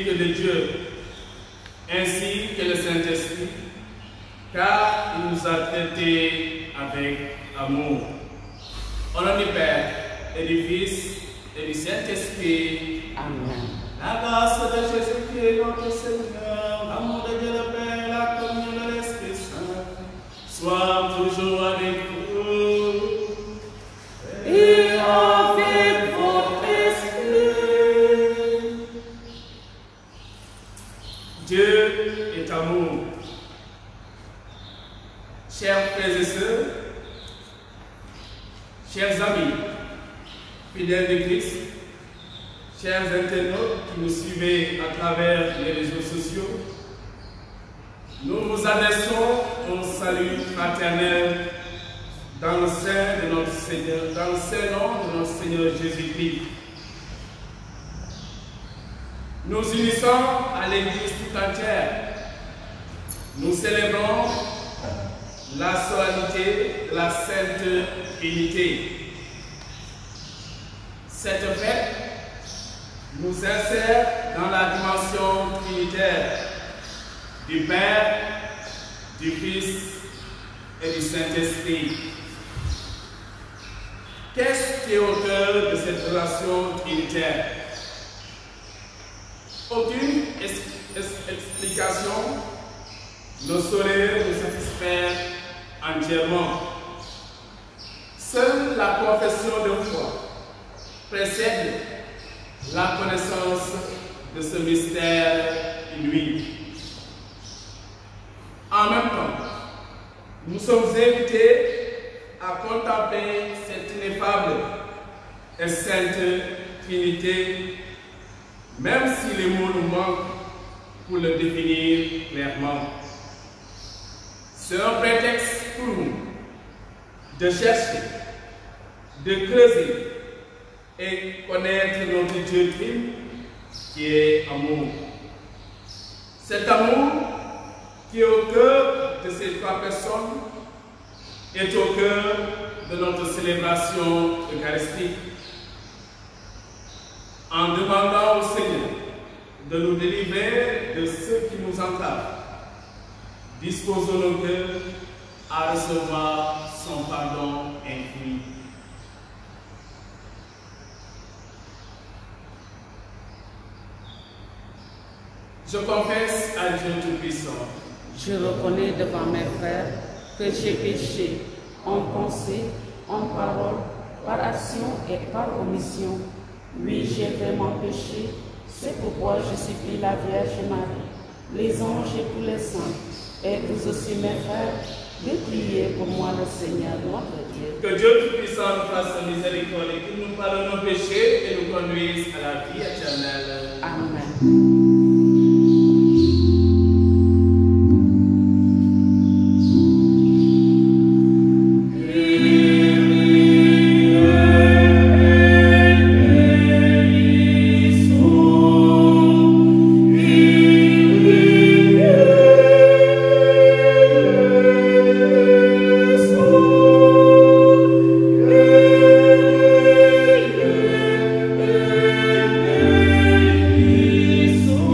que de Dieu, ainsi que le Saint-Esprit, car il nous a traités avec amour. Au nom du Père, et du Fils, et du Saint-Esprit. Amen. La grâce de Jésus-Christ, notre Seigneur, l'amour de Dieu le Père, la communion de l'Esprit Saint, soit toujours avec vous. Et avec votre esprit. Dieu est amour. Chers frères et sœurs, chers amis, fidèles de Christ, chers internautes qui nous suivez à travers les réseaux sociaux, nous vous adressons un salut fraternel dans le sein de notre Seigneur, dans le saint nom de notre Seigneur Jésus-Christ. Nous unissons à l'Église tout entière. Nous célébrons la solennité de la Sainte Trinité. Cette fête nous insère dans la dimension trinitaire du Père, du Fils et du Saint-Esprit. Qu'est-ce qui est au cœur de cette relation trinitaire? Aucune explication ne saurait nous satisfaire entièrement. Seule la confession de foi précède la connaissance de ce mystère inouï. En même temps, nous sommes invités à contempler cette ineffable et sainte Trinité, même si les mots nous manquent pour le définir clairement. C'est un prétexte pour nous de chercher, de creuser et connaître notre Dieu trine qui est amour. Cet amour qui est au cœur de ces trois personnes est au cœur de notre célébration eucharistique. En demandant au Seigneur de nous délivrer de ceux qui nous entravent, disposons nos cœurs à recevoir son pardon infini. Je confesse à Dieu Tout-Puissant. Je reconnais devant mes frères que j'ai péché en pensée, en parole, par action et par omission. Oui, j'ai vraiment péché. C'est pourquoi je supplie la Vierge Marie, les anges et tous les saints, et vous aussi mes frères, de prier pour moi le Seigneur notre Dieu. Que Dieu Tout-Puissant nous fasse miséricorde et qu'il nous pardonne nos péchés et nous conduise à la vie éternelle. Amen. So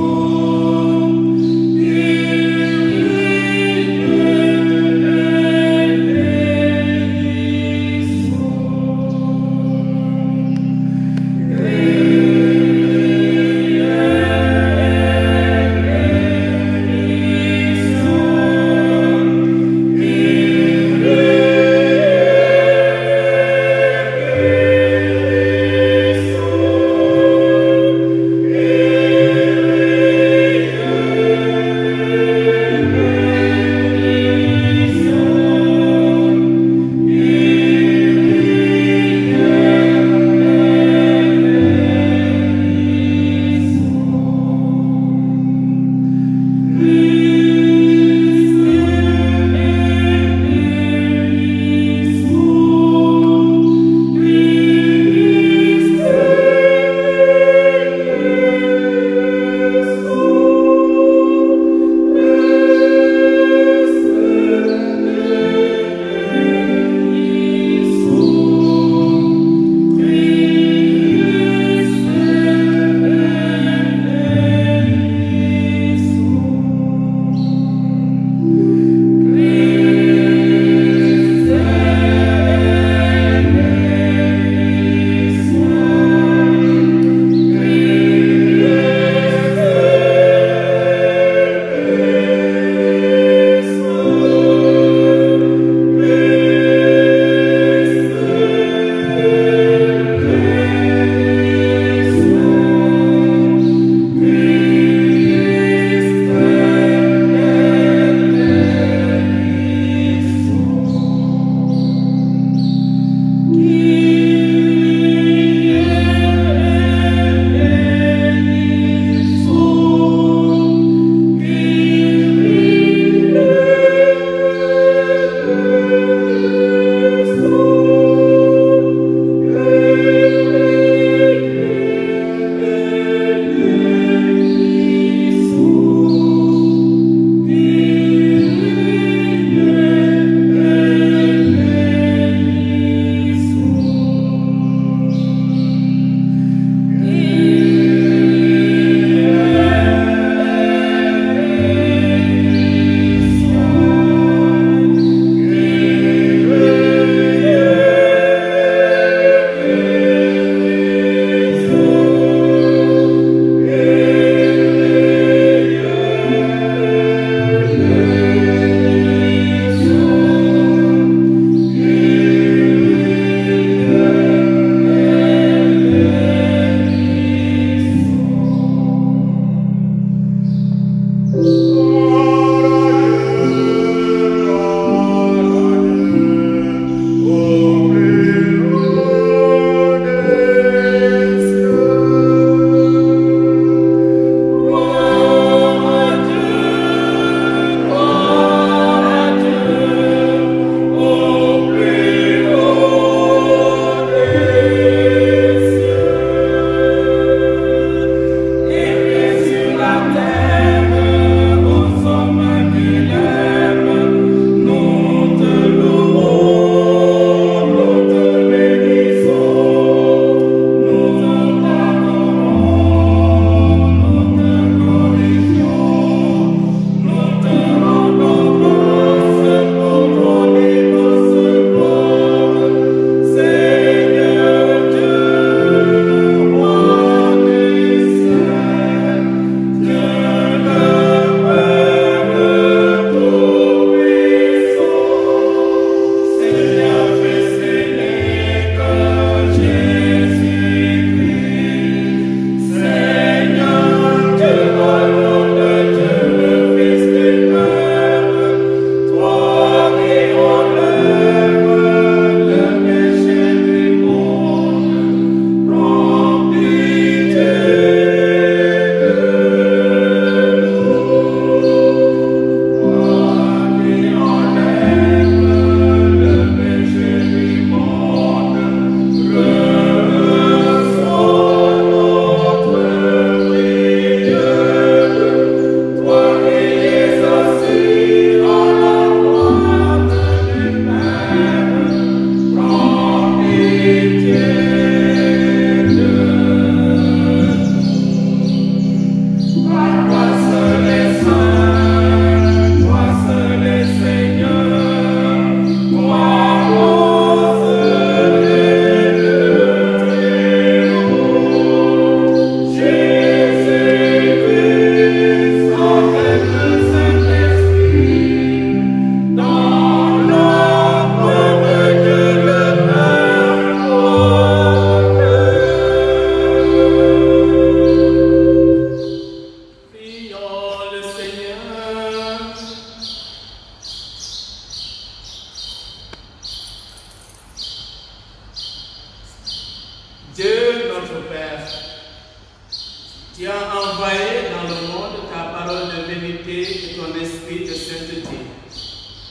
Tu as envoyé dans le monde ta parole de vérité et ton esprit de sainteté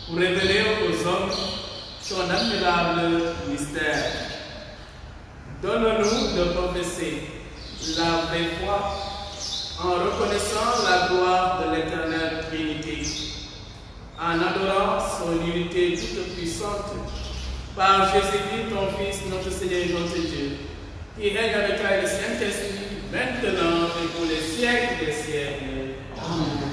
pour révéler aux hommes ton admirable mystère. Donne-nous de professer la vraie foi en reconnaissant la gloire de l'éternelle Trinité, en adorant son unité toute puissante par Jésus-Christ, ton Fils, notre Seigneur et notre Dieu, qui règne avec toi et le Saint-Esprit, maintenant et pour les siècles des siècles. Amen.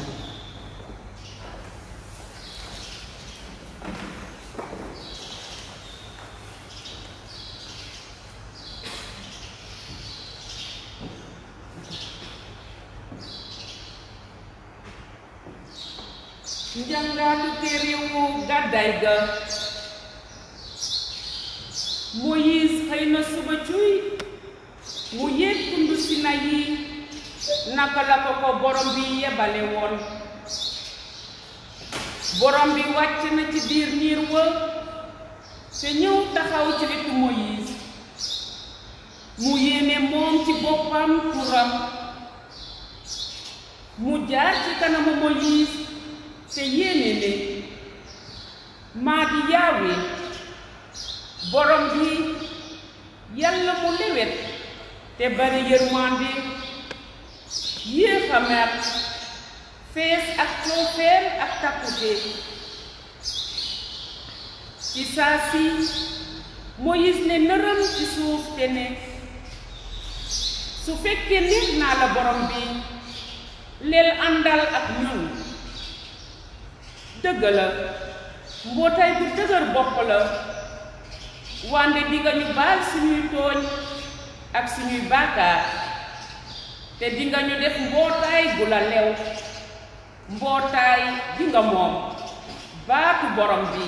njàngaatu téere wu gàddaay ga Moïse xëy na suba cuy mu yéeg tundu Sinayi naka la ko borom bi yebale woon. Borom bi wàcc na ci biir niir wa te ñëw taxaw ci wetu Moïse mu yéene moom ci boppam turam mu jaar ci kanamu Moïse te yéene ne maa di Yahwe borom bi yàlla mu lewet te bari yërmande yéex a mer fees ak coofeel ak takkute. ci saa si Moïse ne nërëm ci suuf te ne su fekkee neex naa la borom bi leel àndal ak ñun. dëgg la mbootaay bu dëgër bopp la wande di nga ñu baal suñuy tooñ ak suñuy baakaar te di nga ñu def mbootaay bu la lew mbootaay di nga moom baatu borom bi.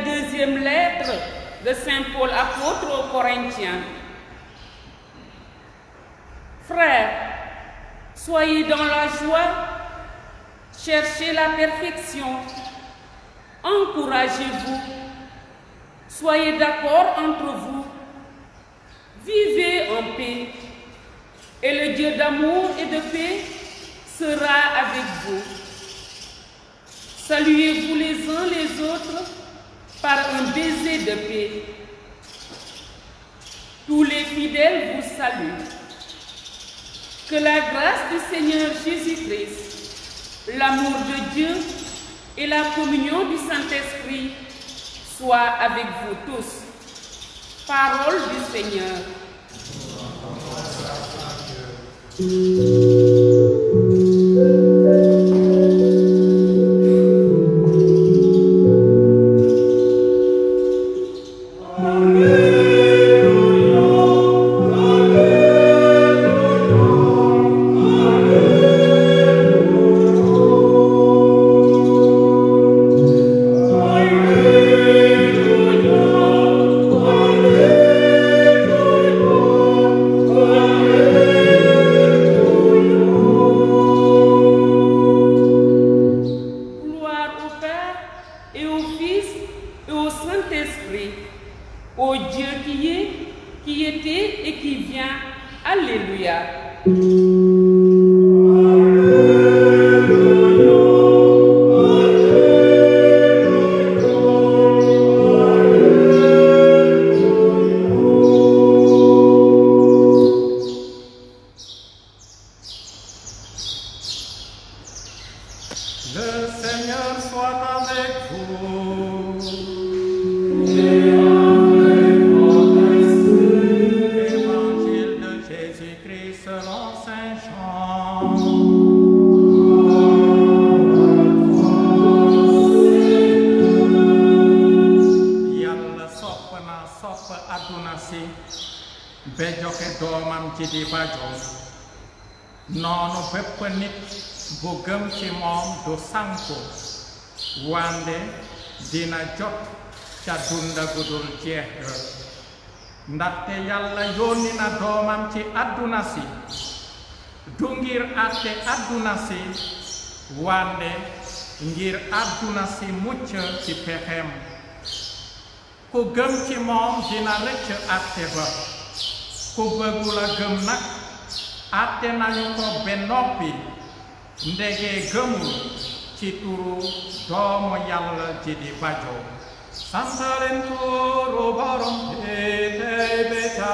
deuxième lettre de Saint Paul apôtre aux Corinthiens. Frères, soyez dans la joie, cherchez la perfection, encouragez-vous, soyez d'accord entre vous, vivez en paix, et le Dieu d'amour et de paix sera avec vous. Saluez-vous les uns les autres par un baiser de paix. Tous les fidèles vous saluent. Que la grâce du Seigneur Jésus-Christ, l'amour de Dieu et la communion du Saint-Esprit soient avec vous tous. Parole du Seigneur. wande dina jot ca dunda gudul jeex ndaxte yàlla yónni na doomam ci àdduna si du ngir àtte àdduna si wande ngir àdduna si mucc ci pexem ku gëm ci moom dina rëcc àtte ba ku bëggul a gëm nag àtte nañu ko ba noppi ndege gëmul ci turu doomu yàlla ji di bajo santaleen turu borom bi tey ba ca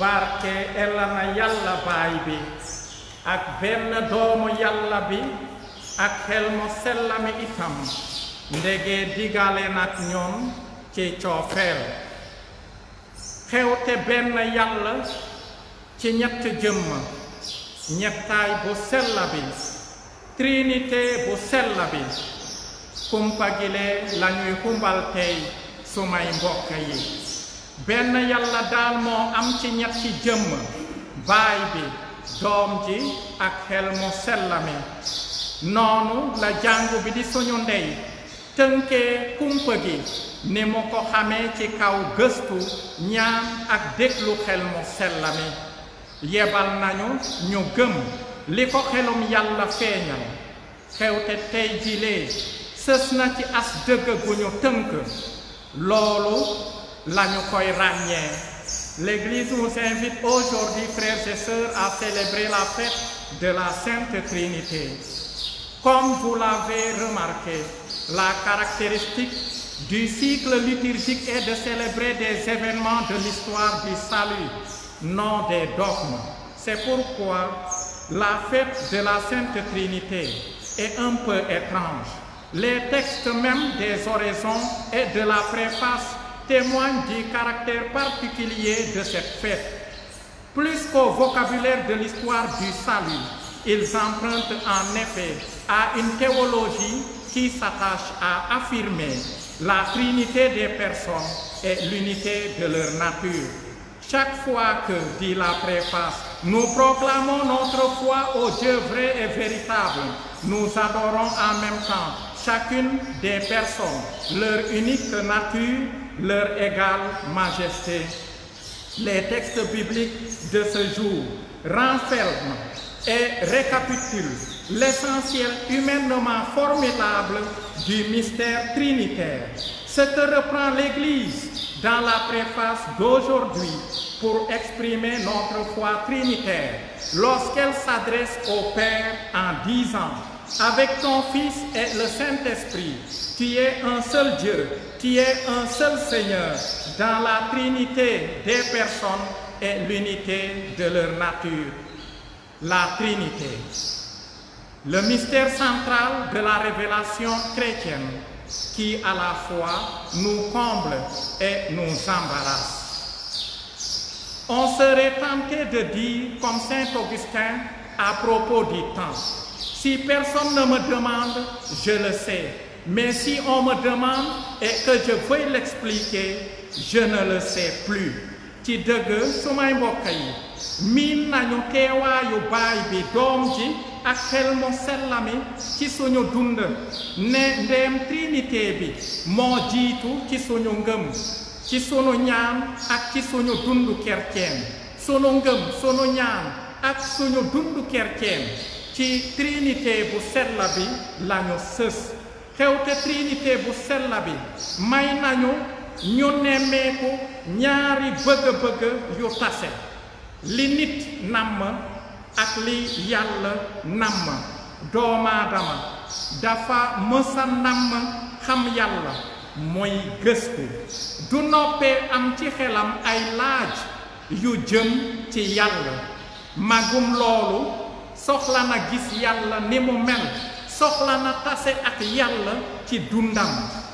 barke elana yàlla baay bi ak benn doomu yàlla bi ak xel mu sell mi itam ndege digale nag ñoom ci coofeel xewte benn yàlla ci ñett jëmm ñettaay bu sell bi trinité bu sell bi kumpa gile lañuy xumbal tey sumay mbokk yi benn yàlla daal moo am ci ñetti jëmm baay bi doom ji ak xel mu sell mi noonu la jàngu bi di suñu ndey tënkee kumpa gi ni mu ko xamee ci kaw gëstu ñaan ak déglu xel mu sell mi yebal nañu ñu gëm li ko xelum yàlla feeñal xewte tey jilee sës na ci as dëgg gu ñu tënk loolu lañu koy ràññee. L'Église nous invite aujourd'hui, frères et sœurs, à célébrer la fête de la Sainte Trinité. Comme vous l'avez remarqué, la caractéristique du cycle liturgique est de célébrer des événements de l'histoire du salut, non des dogmes. C'est pourquoi la fête de la Sainte Trinité est un peu étrange. Les textes même des oraisons et de la préface témoigne du caractère particulier de cette fête. Plus qu'au vocabulaire de l'histoire du salut, ils empruntent en effet à une théologie qui s'attache à affirmer la trinité des personnes et l'unité de leur nature. Chaque fois que, dit la préface, nous proclamons notre foi au Dieu vrai et véritable, nous adorons en même temps chacune des personnes, leur unique nature, leur égale majesté. Les textes bibliques de ce jour renferment et récapitulent l'essentiel humainement formidable du mystère trinitaire, ce que reprend l'Église dans la préface d'aujourd'hui pour exprimer notre foi trinitaire lorsqu'elle s'adresse au Père en disant: avec ton Fils et le Saint-Esprit, tu es un seul Dieu, tu es un seul Seigneur, dans la trinité des personnes et l'unité de leur nature. La Trinité, le mystère central de la révélation chrétienne qui à la fois nous comble et nous embarrasse. On serait tenté de dire comme Saint Augustin à propos du temps: si personne ne me demande, je le sais, mais si on me demande et que je veuille l'expliquer, je ne le sais plus. ci dëgg sumay mbokk yi miin nañu teewaayu baay bi doom ji ak xel mu sellami ci suñu dund ne ndeem trinité bi moo jiitu ci suñu ngëm, ci sunu ñaan ak ci suñu dundu kerceen, sunu ngëm, sunu ñaan ak suñu dundu kerceen ci trinité bu sell bi lañu sës. xewte trinité bu sell bi may nañu ñu nemmeeku ñaari bëgg-bëgg yu tase, li nit namm ak li yàlla namm. doomaadama dafa mësa namm xam yàlla mooy gëstu, du noppee am ci xelam ay laaj yu jëm ci yàlla. magum loolu soxla na gis yàlla ni mu mel, soxla na tase ak yàlla ci dundam.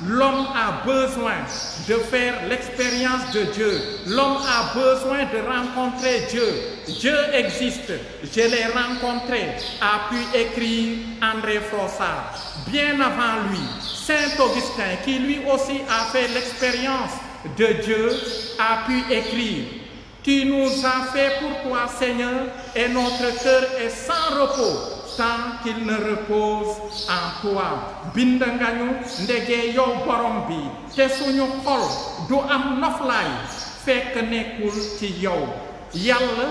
L'homme a besoin de faire l'expérience de Dieu. L'homme a besoin de rencontrer Dieu. Dieu existe, je l'ai rencontré, a pu écrire André Frossard. Bien avant lui, Saint Augustin, qui lui aussi a fait l'expérience de Dieu, a pu écrire: tu nous as fait pour toi, Seigneur, et notre cœur est sans repos tant qu'il ne repose en toi. bind nga ñu ndegee yow borom bi, te suñu xol du am noflaay fekk nekkul ci yow. yàlla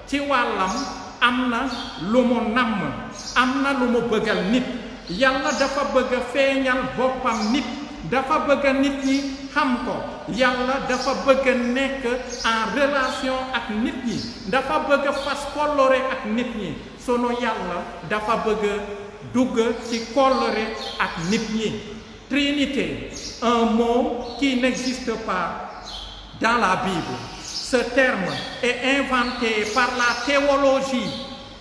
ci wàllam am na lu mu namm, am na lu mu bëggal nit. yàlla dafa bëgg a feeñal boppam nit, dafa bëgg nit ñi xam ko. yàlla dafa bëgg nekk en relation ak nit ñi, dafa bëgg fas kóllëre ak nit ñi. sunu yàlla dafa bëgg dugg ci kóllëre ak nit ñi. Trinité, un mot qui n'existe pas dans la Bible. Ce terme est inventé par la théologie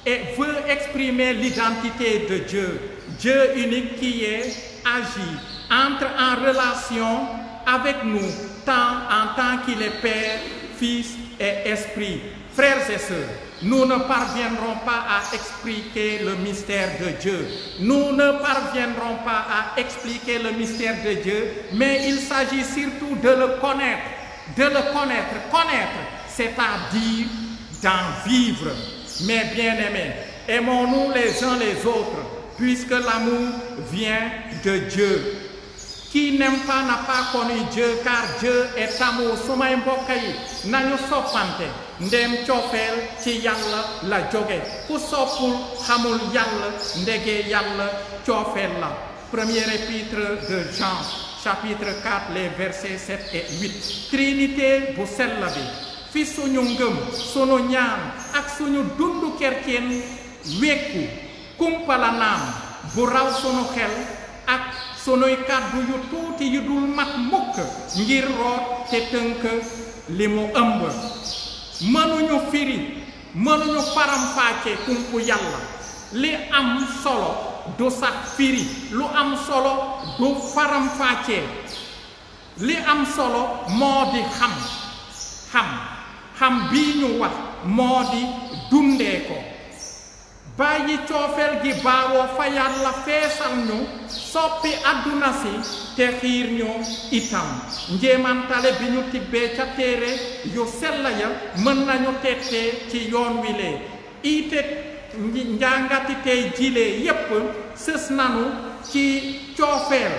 et veut exprimer l'identité de Dieu. Dieu unique qui est agi, entre en relation avec nous, en tant qu'il est Père, Fils et Esprit. Frères et sœurs, nous ne parviendrons pas à expliquer le mystère de Dieu. Nous ne parviendrons pas à expliquer le mystère de Dieu, mais il s'agit surtout de le connaître. De le connaître. Connaître, c'est-à-dire d'en vivre. Mes bien-aimés, aimons-nous les uns les autres, puisque l'amour vient de Dieu. Qui n'aime pas n'a pas connu Dieu, car Dieu est amour. sumay mbokk yi nañu soppante, ndem coofeel ci yàlla la jóge. ku soppul xamul yàlla, ndege yàlla coofeel la. Premier épître de Jean, chapitre 4, les versets 7 et 8. Trinité bu sell bi fi suñu ngëm, suñu ñaan ak suñu dundu kerceen wekku, kumpala naam bu raw suñu xel ak sunuy kàddu yu tuuti yu dul mat mukk ngir root te tënk li mu ëmb. mënuñu firi, mënuñu faram-fàcce kumpu yàlla. li am solo du sax firi, lu am solo du faram-fàcce. li am solo moo di xam bii ñu wax moo di dundee ko. bàyyi coofeel gi baawoo fa yàlla feesal ñu soppi àdduna si te xiir ñu itam njéemantale bi ñu tibbee ca téere yu sell ya mën nañu tettee ci yoon wi lee ite njàngati tey jilee yépp sës nanu ci coofeel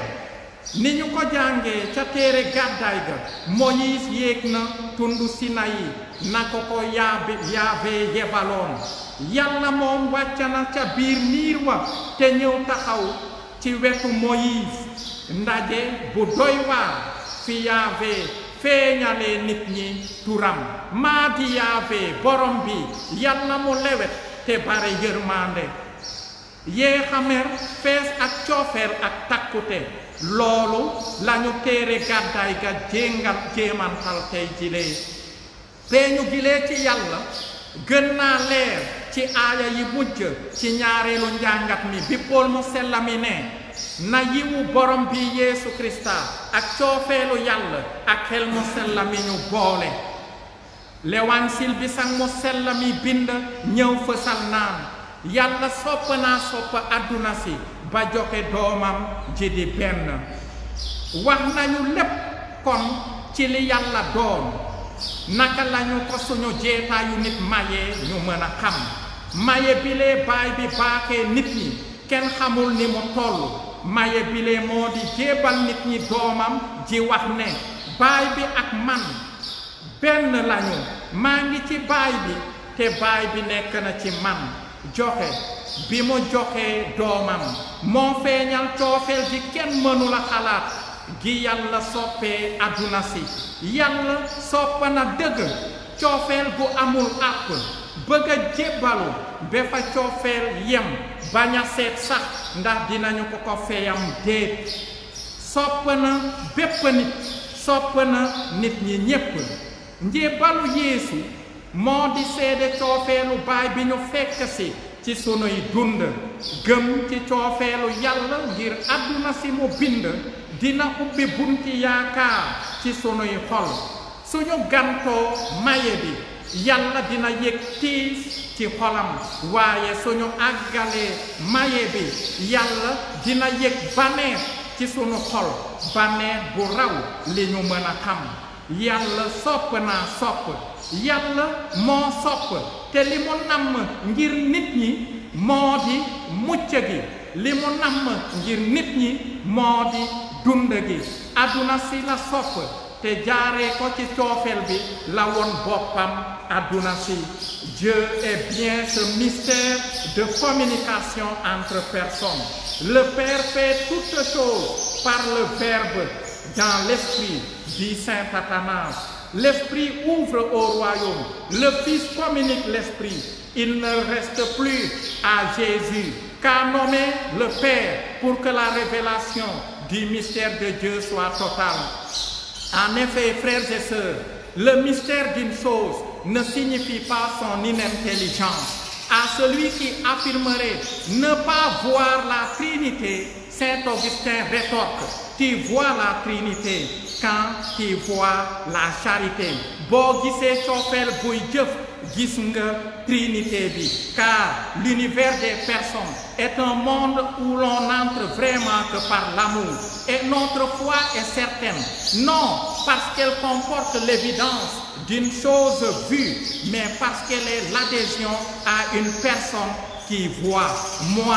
ni ñu ko jàngee ca téere gàddaay ga Moïse yéeg na tundu Sinayi na ko Yaawee yebaloon yàlla moom wàcc na ca biir niir wa te ñëw taxaw ci wetu Moïse ndaje bu doy waar fi Yaawee feeñalee nit ñi turam maa di Yaawee borom bi yàlla mu lewet te bare yërmande yee xamer fees ak coofeel ak takkute loolu lañu téere gàddaay ga jéemantal tey jilee feeñu gilee ci yàlla gën naa leer ci aaya yi mujj ci ñaareelu njàngat mi bi Pool mu sell mi ne na yiwu borom bi Yeesu Krista ak coofeelu yàlla ak xel mu sell mi ñu boole lewansil bi sang mu sell mi bind ñëw fësal naan yàlla sopp naa sopp àdduna si ba joxe doomam ji di benn wax nañu lépp kon ci li yàlla doon naka lañu ko suñu jeetaayu nit maye ñu mën a xam maye bilee baay bi baaxee nit ñi kenn xamul ni mu toll maye bilee moo di jéebal nit ñi doomam ji wax ne baay bi ak man benn lañu maa ngi ci baay bi te baay bi nekk na ci man joxe bi mu joxee doomam moo feeñal coofeel gi kenn mënula xalaat gi yàlla soppee àdduna si yàlla soppa na dëgg coofeel gu amul àpp bëgg a jébbalu ba fa coofeel yem bañ a seet sax ndax dinañu ko feyam déet sopp na bépp nit sopp na nit ñi ñépp njébbalu Yeesu moo di seede coofeelu baay bi ñu fekk si ci sunuy dund gëm ci coofeelu yàlla ngir àdduna si mu bind dina ubbi bunti yaakaar ci sunuy xol suñu gantoo maye bi yàlla dina yëg tiis ci xolam waaye suñu àggalee maye bi yàlla dina yëg baneex ci sunu xol baneex bu raw li ñu mën a xam yàlla sopp naa sopp yàlla moo sopp te li mu namm ngir nit ñi moo di mucc gi li mu namm ngir nit ñi moo di dund gi àdduna si la sopp te jaaree ko ci coofeel bi la woon boppam àdduna si Dieu est bien ce mystère de communication entre personnes. Le Père fait toutes choses par le Verbe dans l'Esprit, dit saint Athanase. L'Esprit ouvre au royaume, le Fils communique l'Esprit. Il ne reste plus à Jésus qu'à nommer le Père pour que la révélation du mystère de Dieu soit totale. En effet, frères et sœurs, le mystère d'une chose ne signifie pas son inintelligence. À celui qui affirmerait ne pas voir la Trinité, saint Augustin rétorque: tu vois la Trinité quand tu vois la charité. Boo gisee coofeel buy jëf gis nga Trinité bi, car l'univers des personnes est un monde où l'on n'entre vraiment que par l'amour. Et notre foi est certaine, non parce qu'elle comporte l'évidence d'une chose vue, mais parce qu'elle est l'adhésion à une personne qui voit. Moi,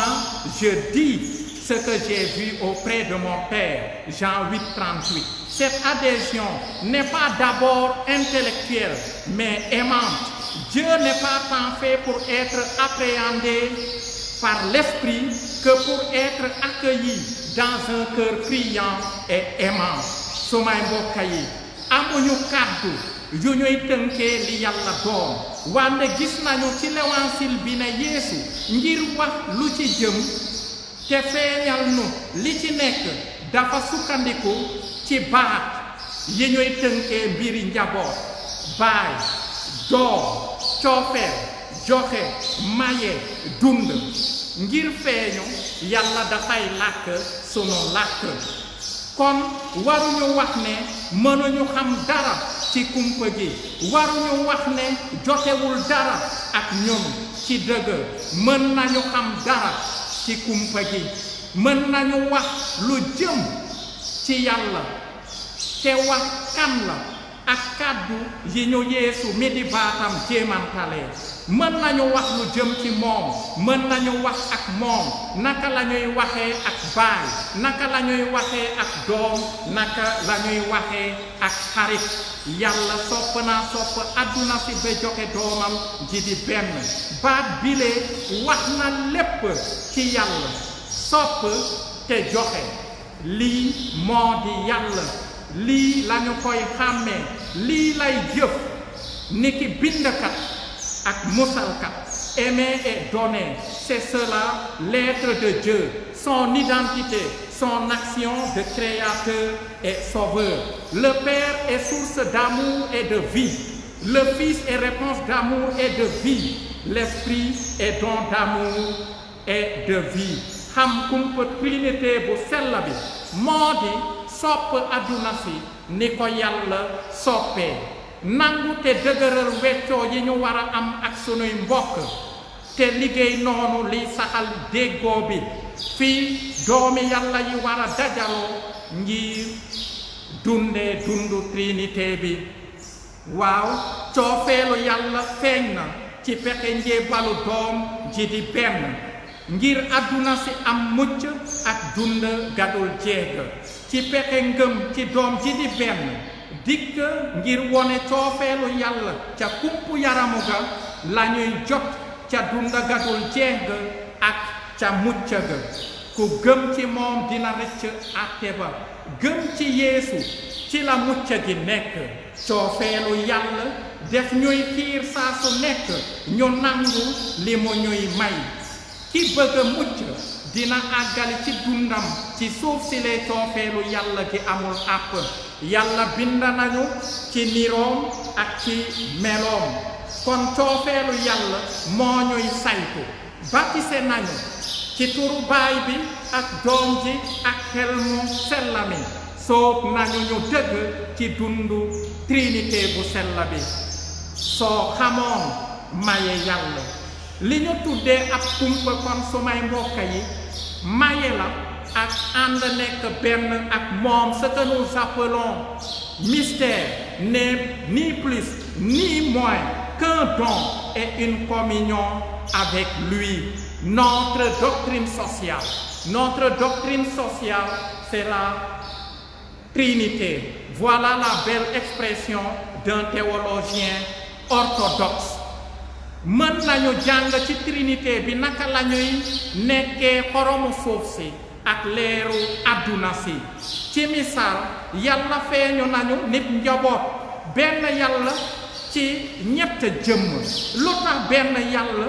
je dis ce que j'ai vu auprès de mon Père. Jean 8:38. Cette adhésion n'est pas d'abord intellectuelle, mais aimante. Dieu n'est pas tant fait pour être appréhendé par l'esprit que pour être accueilli dans un cœur priant et aimant. Sumay mbokk yi amuñu kàddu yu ñuy tënkee li yàlla doon, wante gis nañu ci l'évangile bi ne Yeesu ngir wax lu ci jëm te feeñal nu li ci nekk dafa sukkandiku ci baat yi ñuy tënkee mbiri njaboot: baay, doom, coofeel, joxe, maye, dund. Ngir feeñu yàlla dafay làkk sunu làkk. Kon waruñu wax ne mënuñu xam dara ci kumpa gi, waruñu wax ne jotewul dara ak ñun. ci dëgg mën nañu xam dara ci kumpa gi mën nañu wax lu jëm ci yàlla te wax kan la ak kàddu yi ñu Yeesu mi di baatam jéemantale mën nañu wax lu jëm ci moom mën nañu wax ak moom naka la ñuy waxee ak baay naka la ñuy waxee ak doom naka la ñuy waxee ak xarit yàlla sopp àdduna si ba joxe doomam ji di benn baat bile wax na lépp ci yàlla sopp te joxe lii moo di yàlla lii lañu koy xàmmee lii lay jëf niki bindkat ak musalkat aimer et donner c'est cela l'être de Dieu son identité son action de créateur et sauveur le Père est source d'amour et de vie le Fils est réponse d'amour et de vie l'Esprit est don d'amour et de vie xam kumpa trinité bu sell bi moo di sopp àdduna si ni ko yàlla soppee nangu te dëgëral weccoo yi ñu war a am ak sunuy mbokk te liggéey noonu liy saxal déggoo bi fii doomi yàlla yi war a dajaloo ngir dundee dundu trinité bi waaw coofeelu yàlla feeñ na ci pexe njébalu doom ji di benn ngir àdduna si am mucc ak dund gadul jeeg ci pexe ngëm ci doom ji di benn dikk ngir wone coofeelu yàlla ca kumpu yaramu ga lañuy jot ca dund gadul jeeg ak ca mucc ga ku gëm ci moom dina rëcc àtte ba gëm ci Yeesu ci la mucc gi nekk coofeelu yàlla def ñuy xiir saa su nekk ñu nangu li mu ñuy may ki bëgg a mucc dina àggali ci dundam ci suuf si lee coofeelu yàlla gi amul àpp yàlla bind nañu ci niroom ak ci meloom kon coofeelu yàlla moo ñuy saytu baptisé nañu ci turu baay bi ak doom ji ak xel mu sell mi soob nañu ñu dëgg ci dundu trinité bu sell bi soo xamoon maye yàlla li ñu tuddee ab kumpa kon sumay mbokk yi maye la ak ànd nekk benn ak moom ce que nous appelons mystère n'est ni plus ni moins qu'un don et une communion avec lui. Notre doctrine sociale, c'est la Trinité. Voilà la belle expression d'un théologien orthodoxe. mën nañu jàng ci Trinité bi naka la ñuy nekkee xoromu suuf si ak leeru àdduna si ci misaal yàlla feeñu nañu nit njaboot benn yàlla ci ñett jëmm lu tax benn yàlla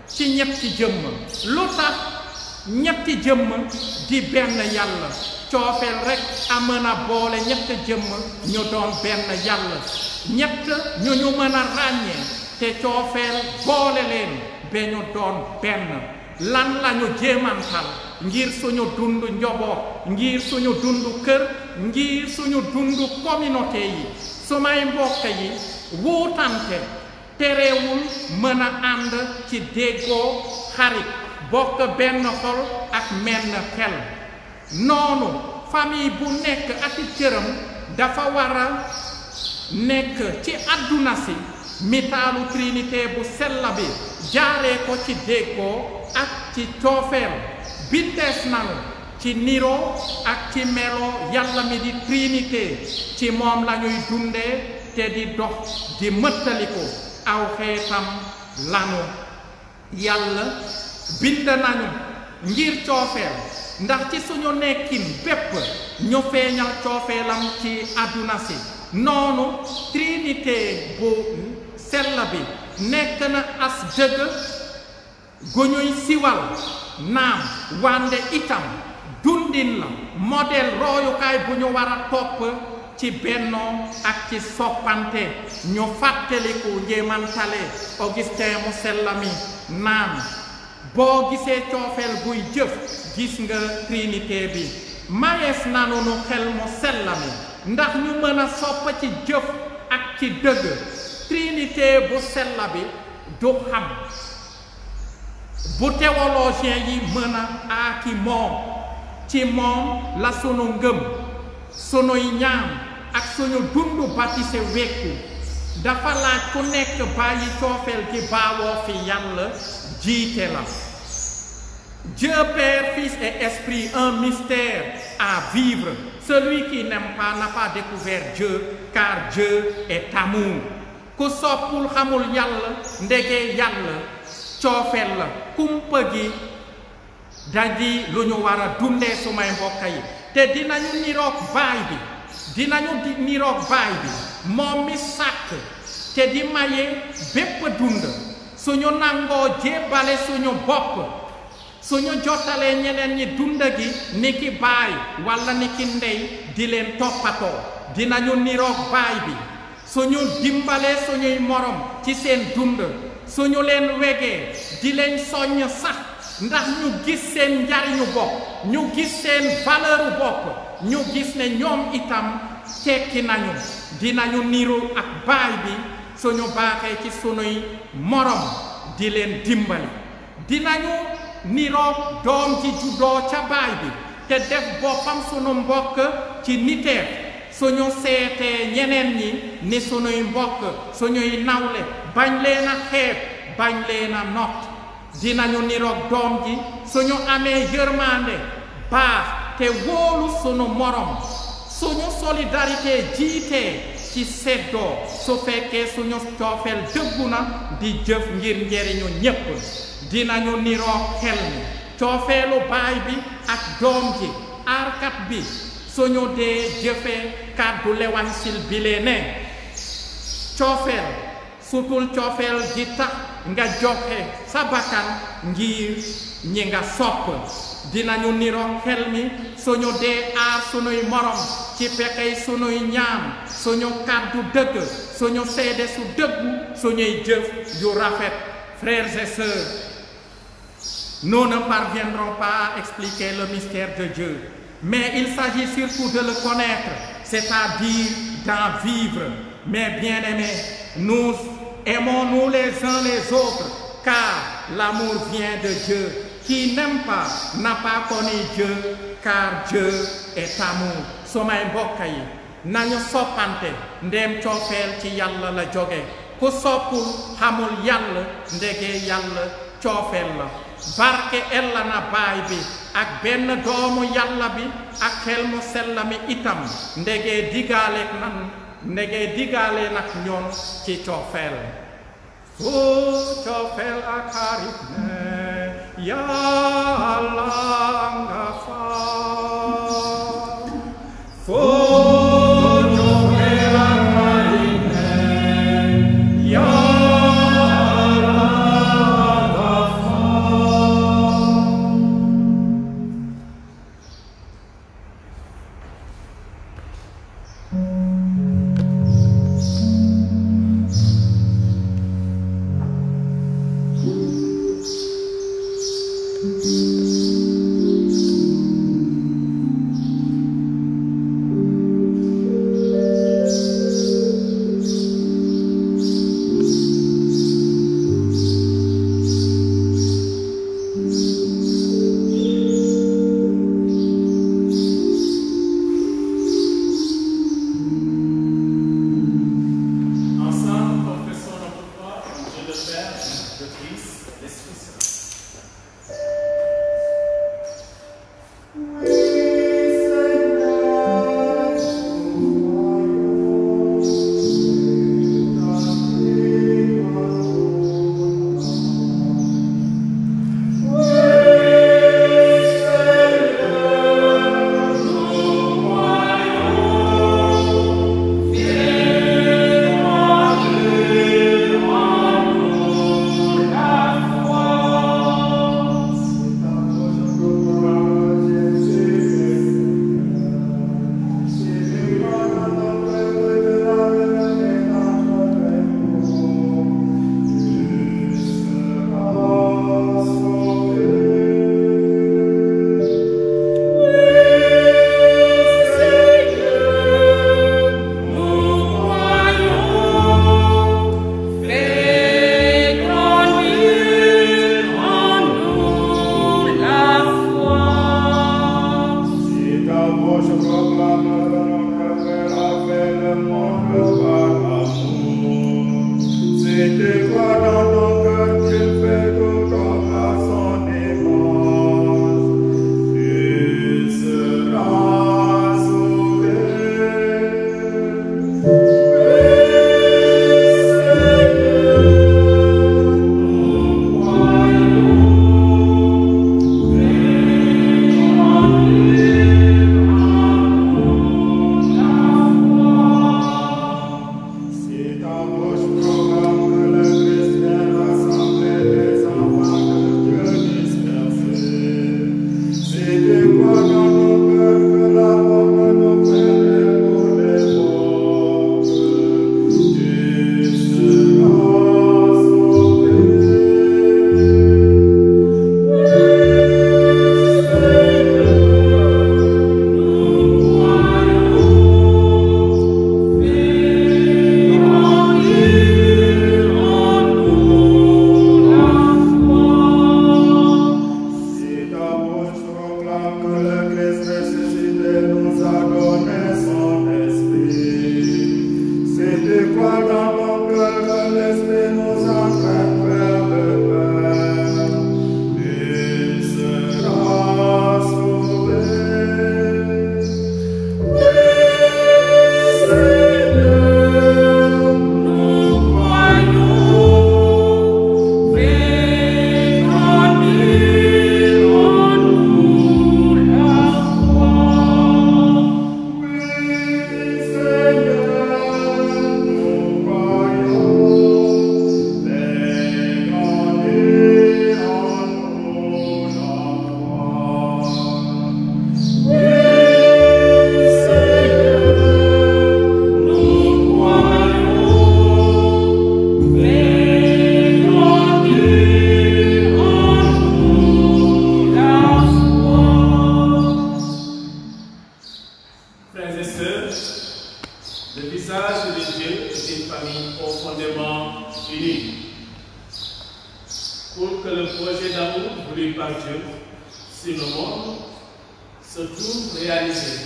ci ñetti jëmm lu tax ñetti jëmm di benn yàlla coofeel rekk a mën a boole ñett jëmm ñu doon benn yàlla ñett ñu mën a ràññee te coofeel boole leen ba ñu doon benn lan lañu jéemantal ngir suñu dund njaboot ngir suñu dund kër ngir suñu dund communauté yi sumay mbokk yi wuutante terewul mën a ànd ci déggoo xarit bokk benn xol ak menn xel noonu famille bu nekk ak cëram dafa war a nekk ci àdduna si mitaalu trinité bu sella bi jaaree ko ci déggoo ak ci coofeel bindees nanu ci niro ak ci melo yàlla mi di trinité ci moom lañuy dundee te di dox di mëttaliku aw xeetam lanu yàlla bind nañu ngir coofeel ndax ci suñu nekkin bépp ñu feeñal coofeelam ci àdduna si noonu trinité bu sell bi nekk na as dëgg gu ñuy siwal naam wande itam dundin la modèle royukaay bu ñu war a topp ci bennoo ak ci soppante ñu fàttaliku njéemantale Augustin mu sell mi naan boo gisee coofeel buy jëf gis nga trinité bi mayees nanu nu xel mu sell mi ndax ñu mën a sopp ci jëf ak ci dëgg trinité bu sell bi du xam bu théologien yi mën a aaki moom ci moom la sunu ngëm sunuy ñaan ak suñu dundu baptisé wekku dafa laaj ku nekk bàyyi coofeel gi baawoo fi yàlla jiite la. Dieu Père, Fils et Esprit, un mystère à vivre. Celui qui n'aime pas n'a pas découvert Dieu, car Dieu est amour. Ku soppul xamul yàlla ndege yàlla coofeel la kumpa gi dadi lu ñu war a dundee sumay mbokk yi te dinañu niroog baay bi moom mi sàkk te di maye bépp dund suñu nangoo jébbale suñu bopp suñu jottalee ñeneen ñi dund gi ni ki baay walla ni ki ndey di leen toppatoo dinañu niroog baay bi suñu dimbalee suñuy morom ci seen dund suñu leen wegee di leen soññ sax ndax ñu gis seen njariñu bopp ñu gis seen valeuru bopp ñu gis ne ñoom itam tekki nañu dinañu niru ak baay bi suñu baaxee ci suñuy morom di leen dimbali dinañu niroog doom ji juddoo ca baay bi te def boppam sunu mbokk ci niteef suñu seetee ñeneen ñi ni suñuy mbokk suñuy nawle bañ leen a xeeb bañ leen a not dinañu niroog doom ji suñu amee yërmande baax te wóolu sunu morom suñu solidarité jiitee ci seddoo su fekkee suñu coofeel dëggu na di jëf ngir njariñu ñépp dinañu niroog xel mi coofeelu baay bi ak doom ji aarkat bi suñu dee jëfee kàddu lewansil bi lee ne coofeel sutul coofeel ji tax nga joxe sa bakkan ngir ñi nga sopp dinañu niroog xel mi suñu dee aar suñuy morom ci pexey suñuy ñaan suñu kàddu dëgg suñu seede su dëggu suñuy jëf yu rafet. Frères et sœurs, nous ne parviendrons pas à expliquer le mystère de Dieu, mais il s'agit surtout de le connaître, c'est-à-dire d'en vivre. Mes bien-aimés, nous aimons-nous les uns les autres, car l'amour vient de Dieu. Qui n'aime pas n'a pas connu Dieu, car Dieu est amour. Somay mbokk yi nañu soppante ndéem coofeel ci yàlla la jóge ku soppul xamul yàlla ndege yàlla coofeel la barke ella na baay bi ak benn doomu yàlla bi ak xel mu sell mi itam ndege digaale nag ñoom ci coofeel fu coofeel ak xarit ne yàlla nga fa sur le monde se trouve réalisée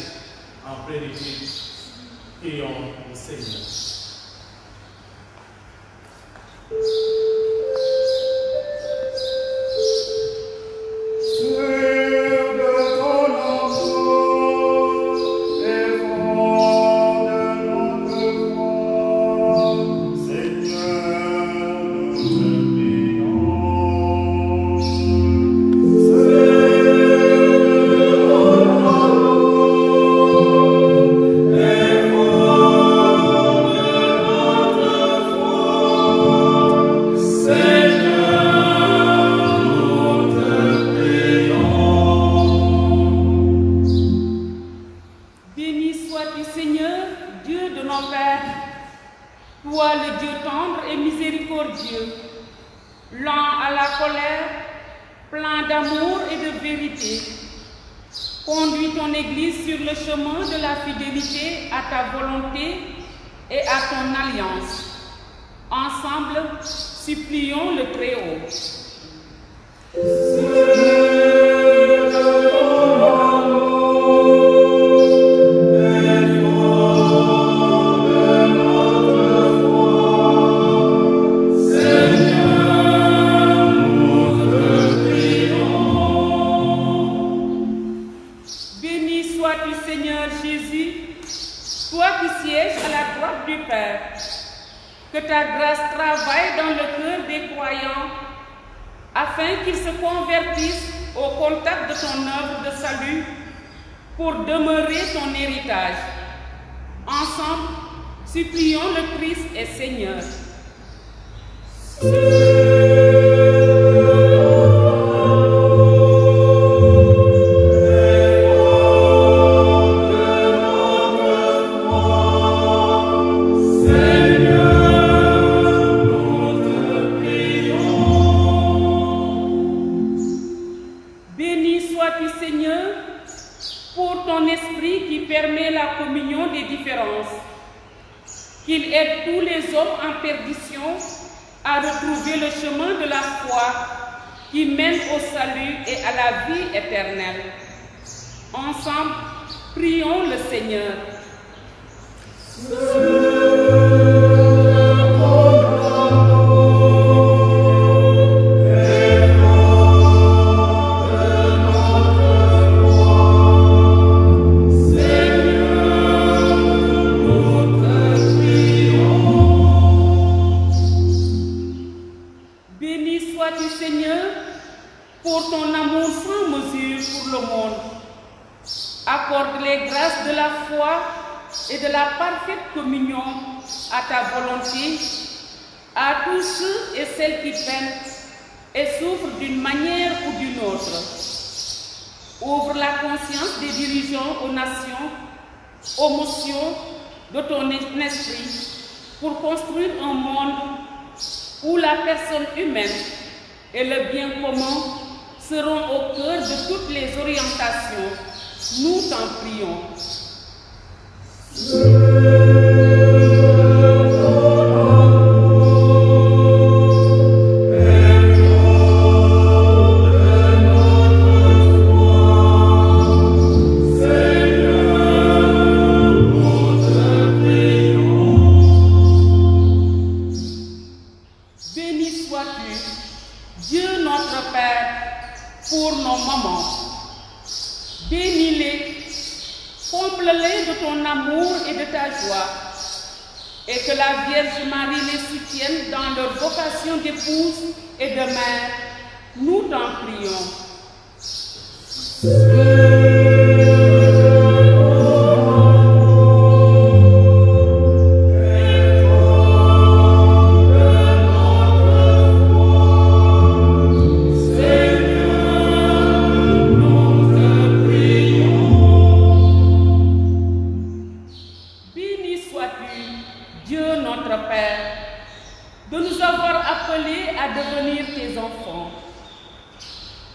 en plénitude. Prions au Seigneur.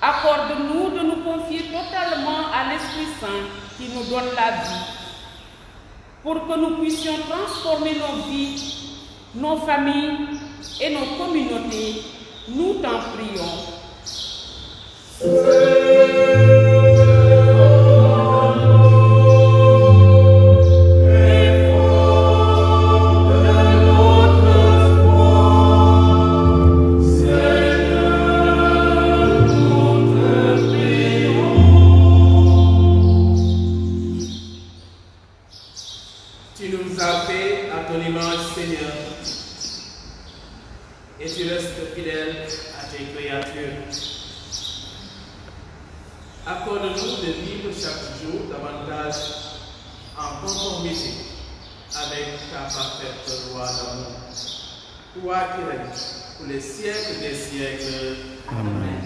Accorde-nous de nous confier totalement à l'Esprit Saint qui nous donne la vie, pour que nous puissions transformer nos vies, nos familles et nos communautés. Nous t'en prions. Accorde-nous de vivre chaque jour davantage en conformité avec ta parfaite loi d'amour. Toi qui règnes pour les siècles des siècles. Amen.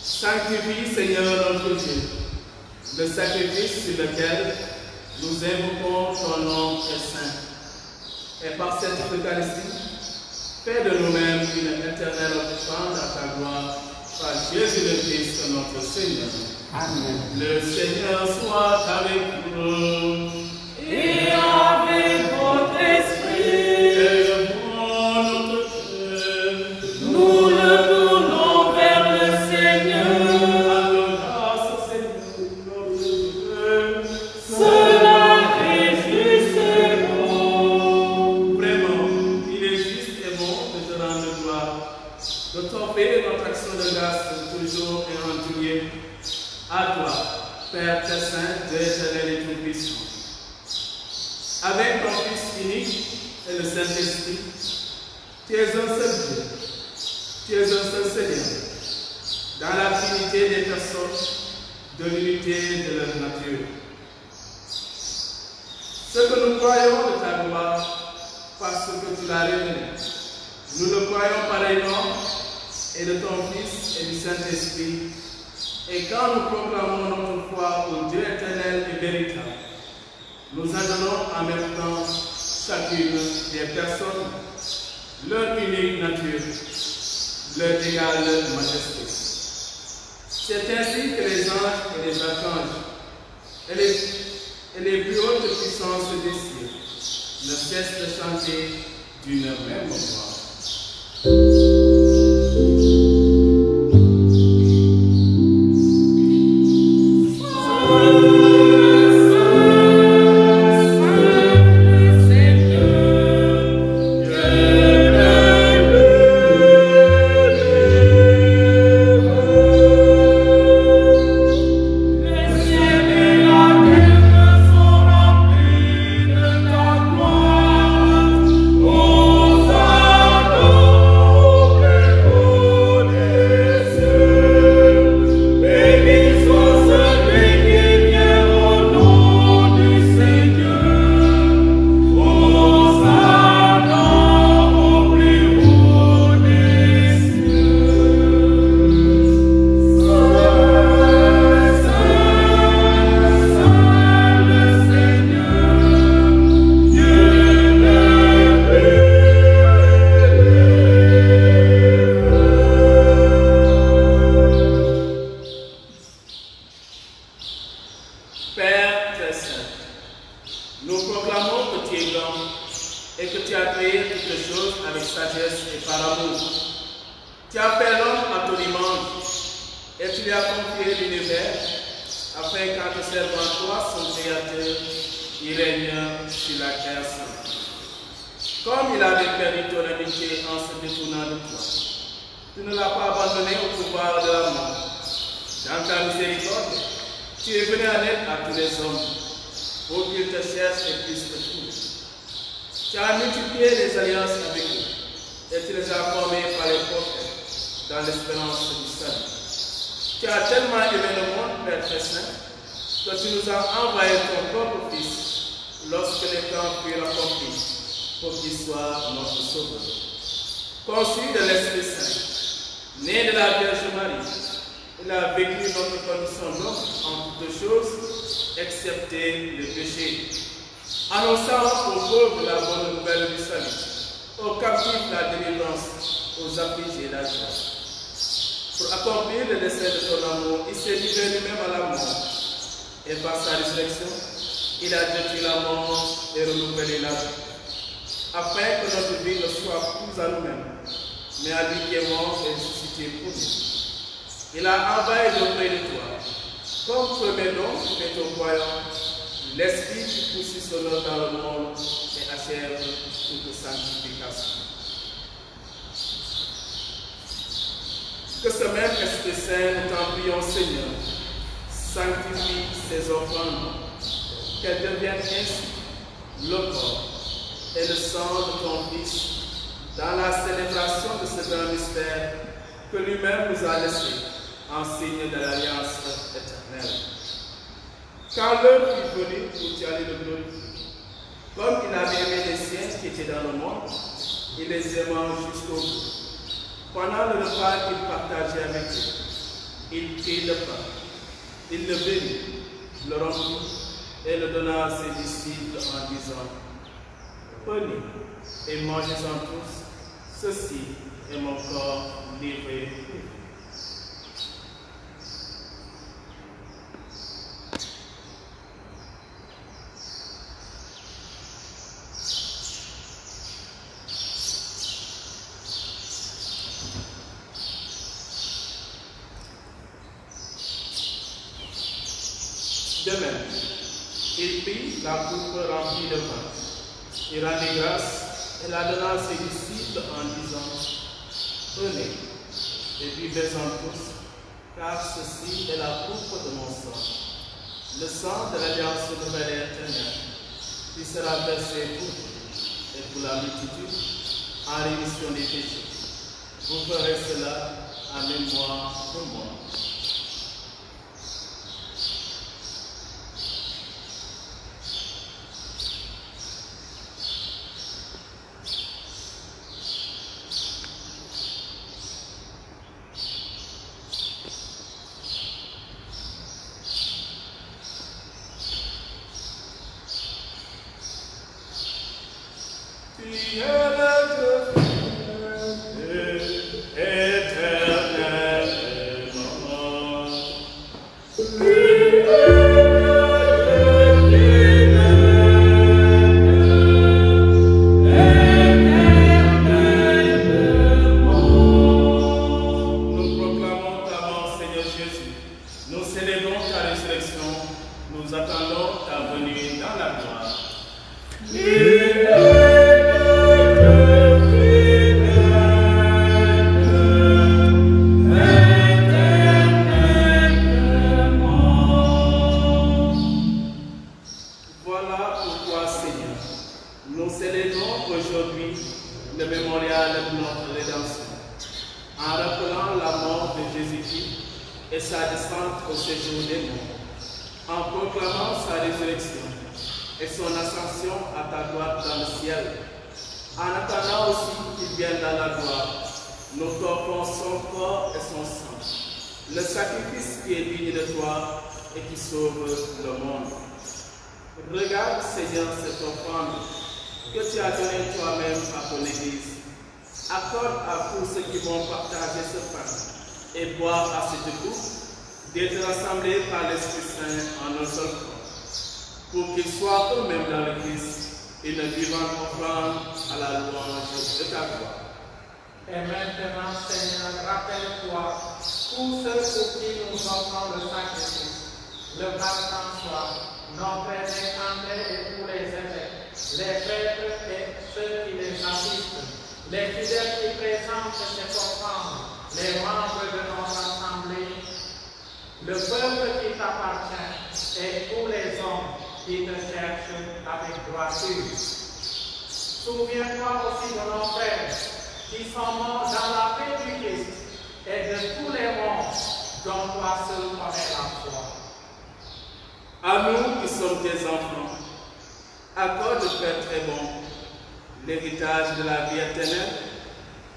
Sanctifie, Seigneur notre Dieu, le sacrifice sur lequel nous invoquons ton nom est saint. Et par cette Eucharistie, fais de nous-mêmes une éternelle offrande à ta gloire par Jésus le Christ notre Seigneur. Amen. Le Seigneur soit avec vous. Et avec votre esprit, Élevons notre cœur. nous le tournons vers le Seigneur. Rendons grâce au Seigneur notre Dieu. Cela est juste et bon. Vraiment, il est juste et bon de te rendre gloire, de t'offrir notre action de grâce toujours et en tout lieu. À toi, Père très saint, Dieu éternel et tout-puissant. Avec ton Fils unique et le Saint-Esprit, tu es un seul Dieu, tu es un seul Seigneur, dans la trinité des personnes, de l'unité de leur nature. Ce que nous croyons de ta gloire, parce que tu l'as révélé, nous le croyons pareillement, et de ton Fils et du Saint-Esprit. Et quand nous proclamons notre foi au Dieu éternel et véritable, nous adorons en même temps chacune des personnes, leur unique nature, leur égale majesté. C'est ainsi que les anges et les archanges et les plus hautes puissances des cieux ne cessent de chanter d'une même voix. Le ciel et la terre sont remplis Nous proclamons que tu es grand et que tu as créé toutes choses avec sagesse et par amour. Tu as fait l'homme à ton image et tu lui as confié l'univers afin qu'en te servant toi, son créateur, il règne sur la création. Comme il avait perdu ton amitié en se détournant de toi, tu ne l'as pas abandonné au pouvoir de la mort. Dans ta miséricorde, tu es venu en aide à tous les hommes pour qu'ils te cherchent et puissent te trouver. Tu as multiplié les alliances avec eux et tu les as formés par les prophètes dans l'espérance du salut. Tu as tellement aimé le monde, Père très saint, que tu nous as envoyé ton propre Fils lorsque les temps furent accomplis pour qu'il soit notre sauveur. Conçu de l'Esprit Saint, né de la Vierge Marie, il a vécu notre condition d'homme en toutes choses, excepté le péché, annonçant aux pauvres la bonne nouvelle du salut, aux captifs la délivrance, aux affligés la joie. Pour accomplir le dessein de ton amour, il s'est livré lui-même à la mort, et par sa résurrection, il a détruit la mort et renouvelé la vie, afin que notre vie ne soit plus à nous-mêmes, mais à lui qui est mort et ressuscité pour nous. Il a envahi auprès de toi, comme premier don de ton royaume, l'Esprit qui poursuit son œuvre dans le monde et achève toute sanctification. Que ce même Esprit Saint, nous t'en prions, Seigneur, sanctifie ces offrandes, qu'elles deviennent ainsi le corps et le sang de ton Fils dans la célébration de ce grand mystère que lui-même nous a laissé en signe de l'alliance éternelle. Quand l'heure fut venue où tu allais le glorifier, comme il avait aimé les siens qui étaient dans le monde, il les aima jusqu'au bout. Pendant le repas qu'il partageait avec eux, il prit le pain, il le bénit, le rompit et le donna à ses disciples en disant: prenez et mangez-en tous, ceci est mon corps livré pour vous. De même, il prit la coupe remplie de vin, il rendit grâce et la donna à ses disciples en disant: prenez et buvez-en tous, car ceci est la coupe de mon sang, le sang de l'alliance nouvelle et éternelle, qui sera versé pour vous et pour la multitude en rémission des péchés. Vous ferez cela en mémoire de moi. Regarde, Seigneur, cette offrande que tu as donnée toi-même à ton Église. Accorde à tous ceux qui vont partager ce pain et boire à cette coupe d'être rassemblés par l'Esprit Saint en un seul corps. pour qu'ils soient eux-mêmes dans le Christ et ne vivant offrande à la louange de ta gloire. Et maintenant, Seigneur, rappelle-toi tous ceux pour qui nous offrons le sacrifice, le pape François, notre évêque André et tous les évêques, les prêtres et ceux qui les assistent, les fidèles qui présentent cette offrande, les membres de notre assemblée, le peuple qui t'appartient et tous les hommes qui te cherchent avec droiture. Souviens-toi aussi de nos frères qui sont morts dans la paix du Christ et de tous les mondes dont toi seul connais la foi. À nous qui sommes tes enfants, accorde, Père très bon, l'héritage de la vie éternelle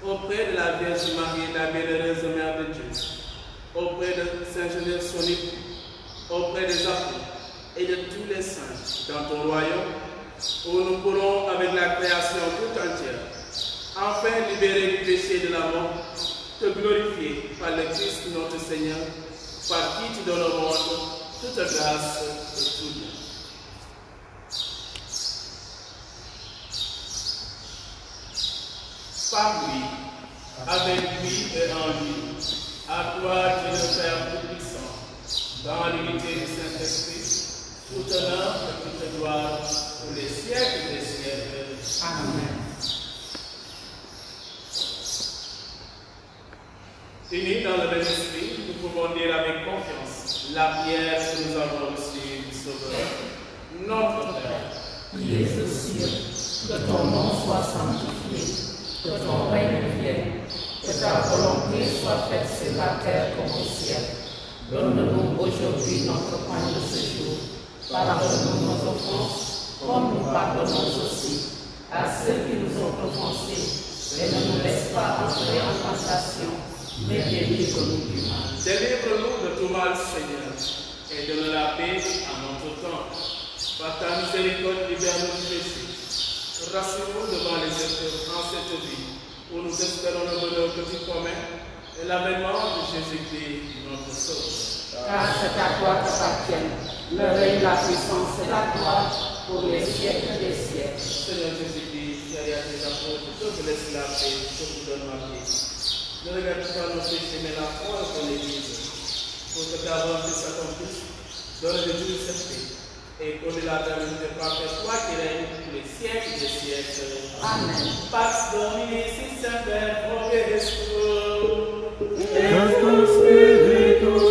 auprès de la Vierge Marie, la bienheureuse Mère de Dieu, auprès de Saint-Joseph son époux, auprès des apôtres et de tous les saints dans ton royaume, où nous pourrons, avec la création toute entière, enfin libérés du péché de la mort, te glorifier par le Christ notre Seigneur, par qui tu donnes au monde toute grâce et tout bien. Par lui, avec lui et en lui, à toi Dieu le Père tout-puissant, dans l'unité du Saint-Esprit, tout honneur et toute gloire pour les siècles des siècles. Amen. Unis dans le même esprit, nous pouvons dire avec confiance la prière que nous avons reçue du Sauveur. Notre Père, qui es aux cieux, que ton nom soit sanctifié, que ton règne vienne, que ta volonté soit faite sur la terre comme au ciel. Donne-nous aujourd'hui notre pain de ce jour. Pardonne-nous nos offenses, comme nous pardonnons aussi à ceux qui nous ont offensés. Et ne nous laisse pas entrer en tentation, mais délivre-nous du mal. Délivre-nous de tout mal, Seigneur, et donne la paix à notre temps. Par ta miséricorde, libère-nous du péché. Rassure-nous devant les épreuves en cette vie, où nous espérons le bonheur que tu promets et l'avènement de Jésus-Christ, notre Sauveur. Car c'est à toi qu'appartiennent le règne, la puissance et la gloire pour les siècles des siècles. Seigneur Jésus-Christ, qui a dit à tes apôtres, je vous laisse la paix, je vous donne ma paix. Ne regarde pas nos péchés, mais la foi de ton Église. Pour que ta volonté s'accomplisse, donne de Dieu cette paix. Et au-delà de la vérité parfaite, toi qui règnes pour les siècles des siècles. Amen. Pax Domini, si semper providescum. Et ton Spiritus.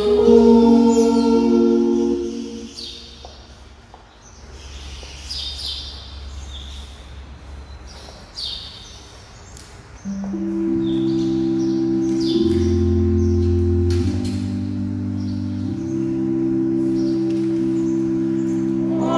Oh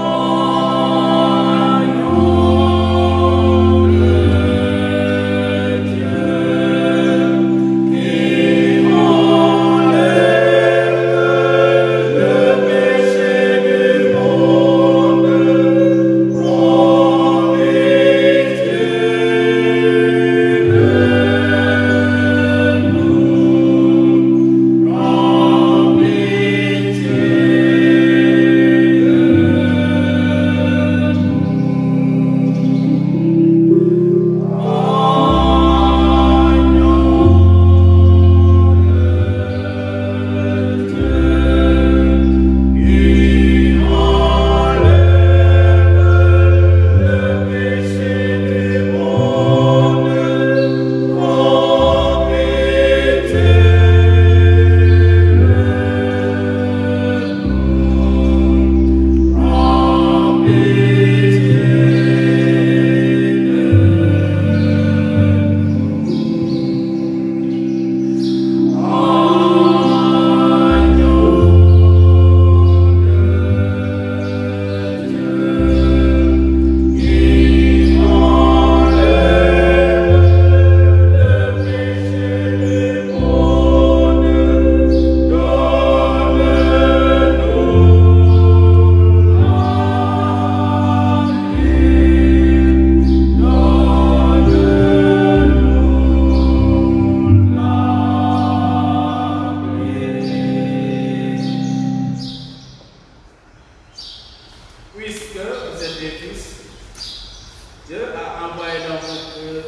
Dieu a envoyé dans notre cœur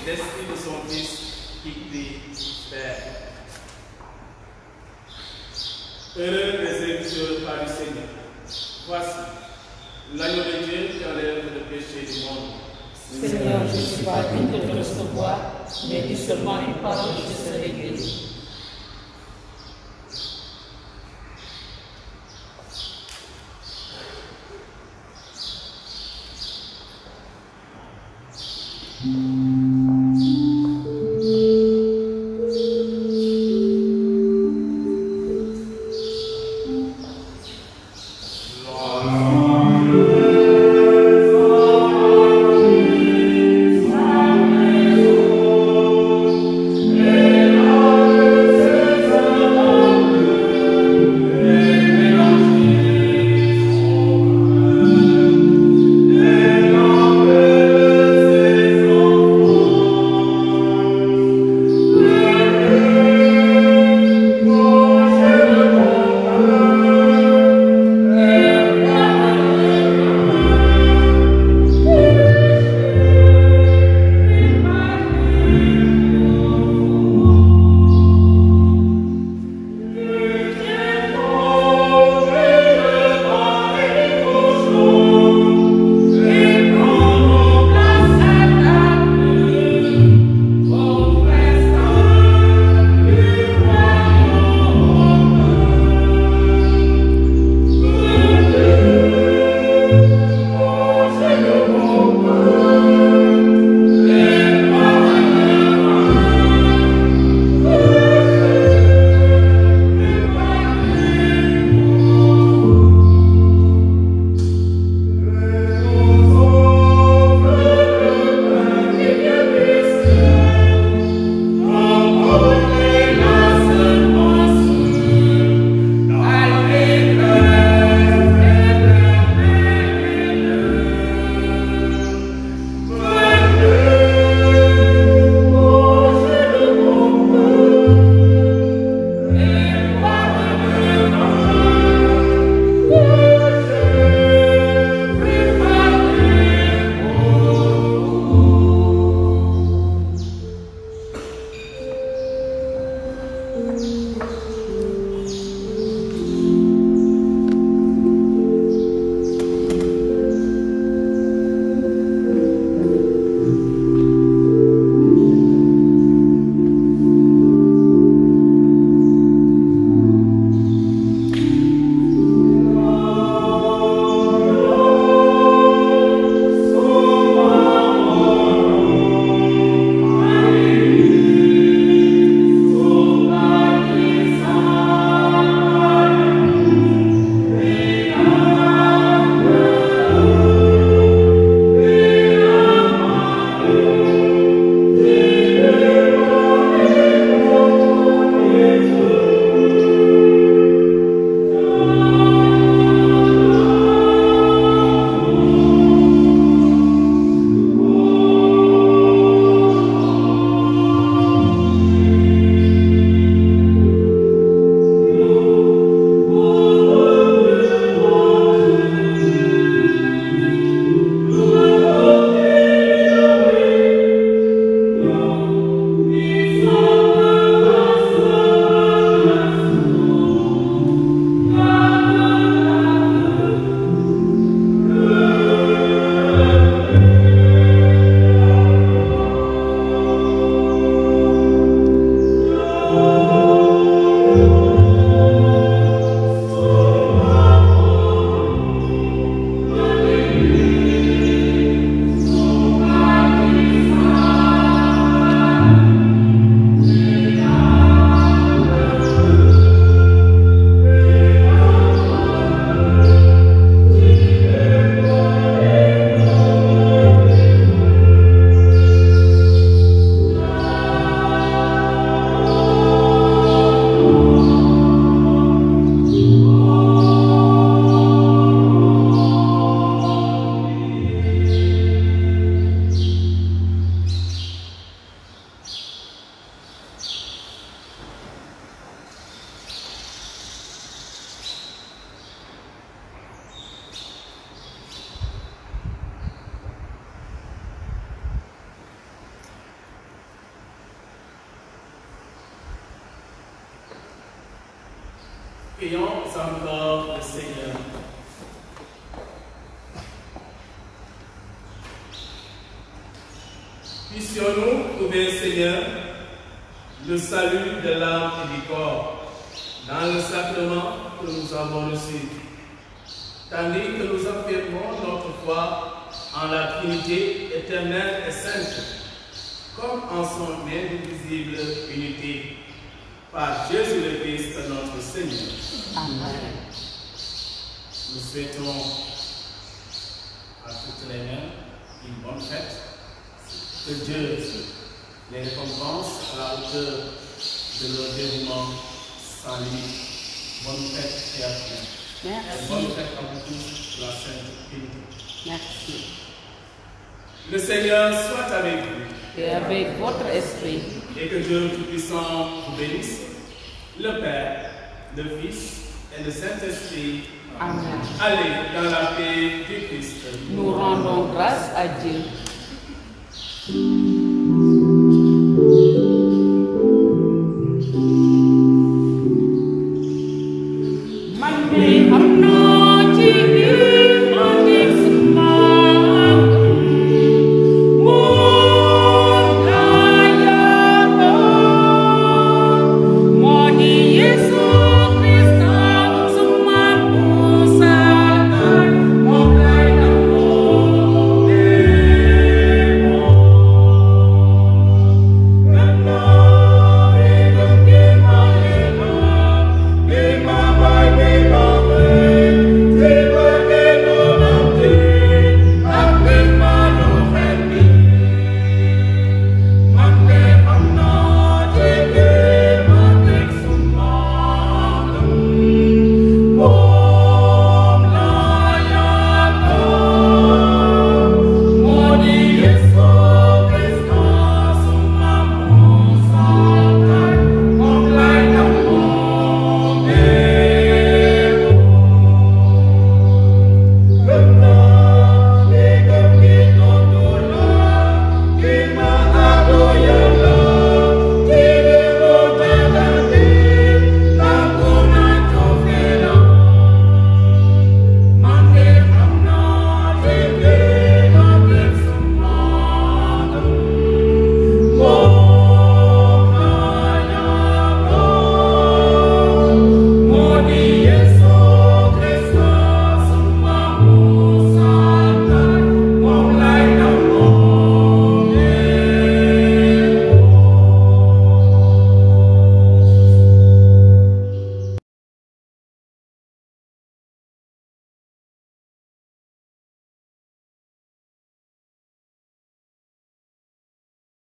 l'esprit de son Fils qui crie Père. Heureux les serviteurs par du Seigneur. Voici l'agneau de Dieu qui enlève le péché du monde. Seigneur, je ne suis pas digne de te recevoir, mais dis seulement une parole, je serai guéri. Et Prions encore le Seigneur. Puissions-nous trouver, Seigneur, le salut de l'âme et du corps dans le sacrement que nous avons reçu, tandis que nous affirmons notre foi en la Trinité éternelle et sainte, comme en son indivisible unité, par Jésus le Christ notre Seigneur. Amen. Nous souhaitons à toutes les mères une bonne fête. Que Dieu les récompense à la hauteur de leur dévouement sans limite. Bonne fête et à tous. Merci. Bonne fête à vous tous de la Sainte Trinité. Merci. Le Seigneur soit avec vous. Et avec votre esprit. Et que Dieu Tout-Puissant vous bénisse, le Père, le Fils et le Saint-Esprit. Amen. Allez dans la paix du Christ. Nous rendons grâce à Dieu.